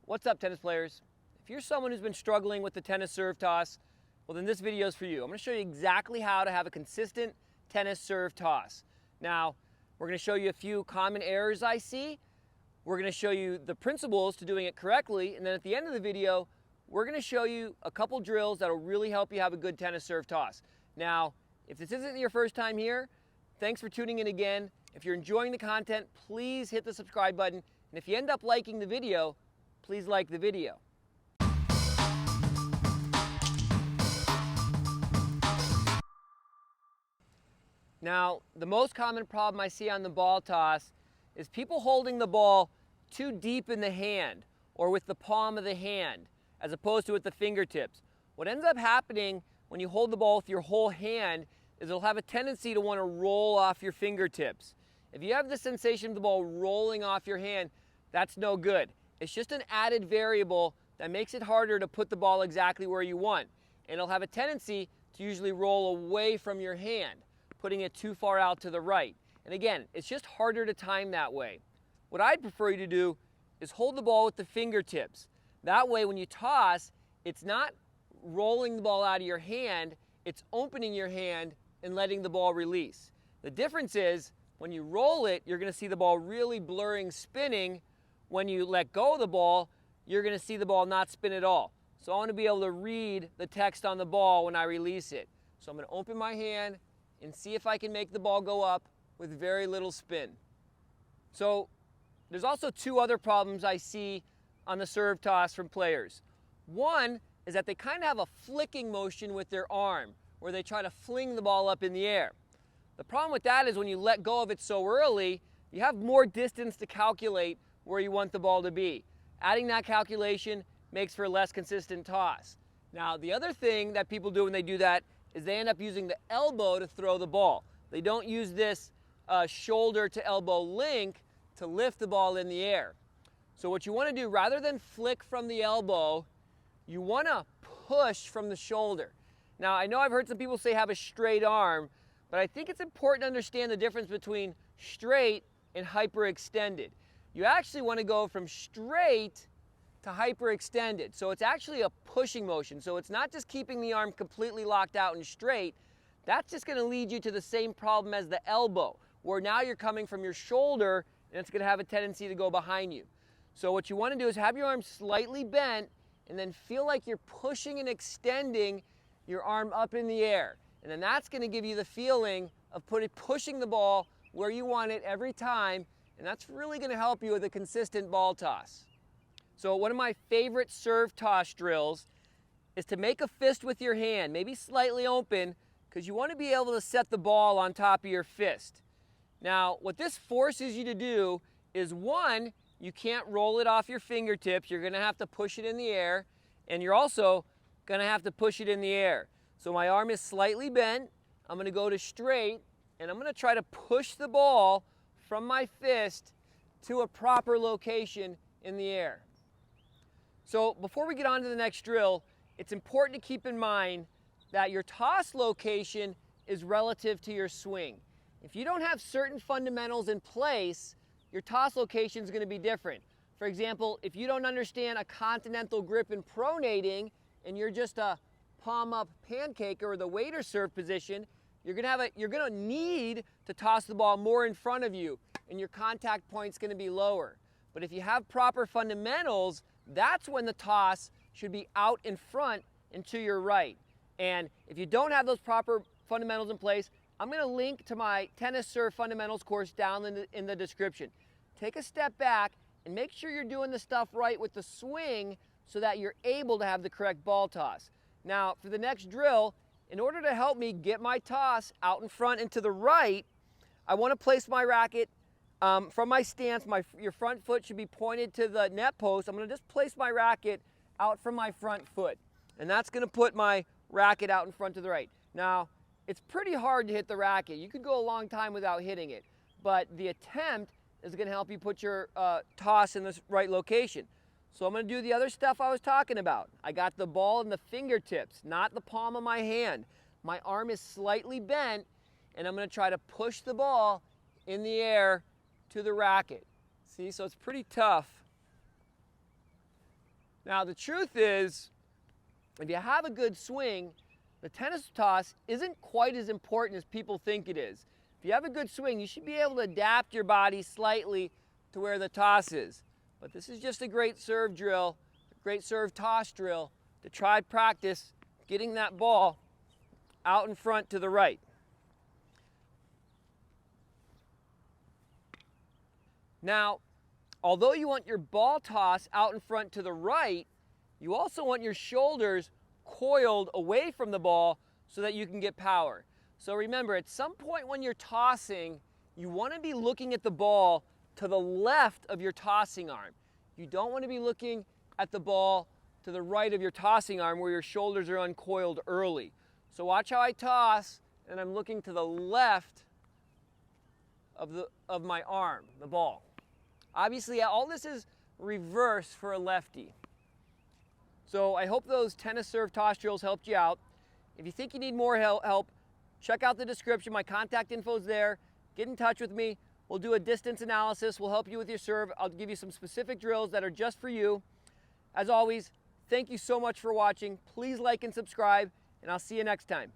What's up, tennis players? If you're someone who's been struggling with the tennis serve toss, well then this video is for you. I'm going to show you exactly how to have a consistent tennis serve toss. Now, we're going to show you a few common errors I see. We're going to show you the principles to doing it correctly, and then at the end of the video, we're going to show you a couple drills that will really help you have a good tennis serve toss. Now, if this isn't your first time here, thanks for tuning in again. If you're enjoying the content, please hit the subscribe button. And if you end up liking the video, please like the video. Now, the most common problem I see on the ball toss is people holding the ball too deep in the hand or with the palm of the hand as opposed to with the fingertips. What ends up happening when you hold the ball with your whole hand is it'll have a tendency to want to roll off your fingertips. If you have the sensation of the ball rolling off your hand, that's no good. It's just an added variable that makes it harder to put the ball exactly where you want. And it'll have a tendency to usually roll away from your hand, putting it too far out to the right. And again, it's just harder to time that way. What I'd prefer you to do is hold the ball with the fingertips. That way when you toss, it's not rolling the ball out of your hand, it's opening your hand and letting the ball release. The difference is when you roll it, you're going to see the ball really blurring, spinning. When you let go of the ball, you're going to see the ball not spin at all. So I want to be able to read the text on the ball when I release it. So I'm going to open my hand and see if I can make the ball go up with very little spin. So there's also two other problems I see on the serve toss from players. One is that they kind of have a flicking motion with their arm, where they try to fling the ball up in the air. The problem with that is when you let go of it so early, you have more distance to calculate where you want the ball to be. Adding that calculation makes for a less consistent toss. Now, the other thing that people do when they do that is they end up using the elbow to throw the ball. They don't use this shoulder to elbow link to lift the ball in the air. So what you want to do, rather than flick from the elbow, you want to push from the shoulder. Now, I know I've heard some people say have a straight arm, but I think it's important to understand the difference between straight and hyperextended. You actually want to go from straight to hyperextended. So it's actually a pushing motion. So it's not just keeping the arm completely locked out and straight. That's just going to lead you to the same problem as the elbow, where now you're coming from your shoulder and it's going to have a tendency to go behind you. So what you want to do is have your arm slightly bent and then feel like you're pushing and extending your arm up in the air. And then that's going to give you the feeling of pushing the ball where you want it every time. And that's really going to help you with a consistent ball toss. So one of my favorite serve toss drills is to make a fist with your hand, maybe slightly open, because you want to be able to set the ball on top of your fist. Now, what this forces you to do is, one, you can't roll it off your fingertips. You're going to have to push it in the air, and you're also going to have to push it in the air. So my arm is slightly bent. I'm going to go to straight, and I'm going to try to push the ball from my fist to a proper location in the air. So before we get on to the next drill, it's important to keep in mind that your toss location is relative to your swing. If you don't have certain fundamentals in place, your toss location is going to be different. For example, if you don't understand a continental grip in pronating and you're just a palm up pancaker or the waiter serve position, you're going to need to toss the ball more in front of you, and your contact point's going to be lower. But if you have proper fundamentals, that's when the toss should be out in front and to your right. And if you don't have those proper fundamentals in place, I'm going to link to my tennis serve fundamentals course down in the description. Take a step back and make sure you're doing the stuff right with the swing so that you're able to have the correct ball toss. Now, for the next drill, in order to help me get my toss out in front and to the right, I want to place my racket from my stance. Your front foot should be pointed to the net post. I'm going to just place my racket out from my front foot. And that's going to put my racket out in front to the right. Now, it's pretty hard to hit the racket. You could go a long time without hitting it. But the attempt is going to help you put your toss in the right location. So I'm going to do the other stuff I was talking about. I got the ball in the fingertips, not the palm of my hand. My arm is slightly bent, and I'm going to try to push the ball in the air to the racket. See, so it's pretty tough Now the truth is, if you have a good swing, the tennis toss isn't quite as important as people think it is. If you have a good swing, you should be able to adapt your body slightly to where the toss is. But this is just a great serve drill, a great serve toss drill to try practice getting that ball out in front to the right. Now, although you want your ball toss out in front to the right, you also want your shoulders coiled away from the ball so that you can get power. So remember, at some point when you're tossing, you want to be looking at the ball to the left of your tossing arm. You don't want to be looking at the ball to the right of your tossing arm where your shoulders are uncoiled early. So watch how I toss, and I'm looking to the left of my arm, the ball. Obviously, all this is reverse for a lefty. So I hope those tennis serve toss drills helped you out. If you think you need more help, check out the description. My contact info is there. Get in touch with me. We'll do a distance analysis. We'll help you with your serve. I'll give you some specific drills that are just for you. As always, thank you so much for watching. Please like and subscribe, and I'll see you next time.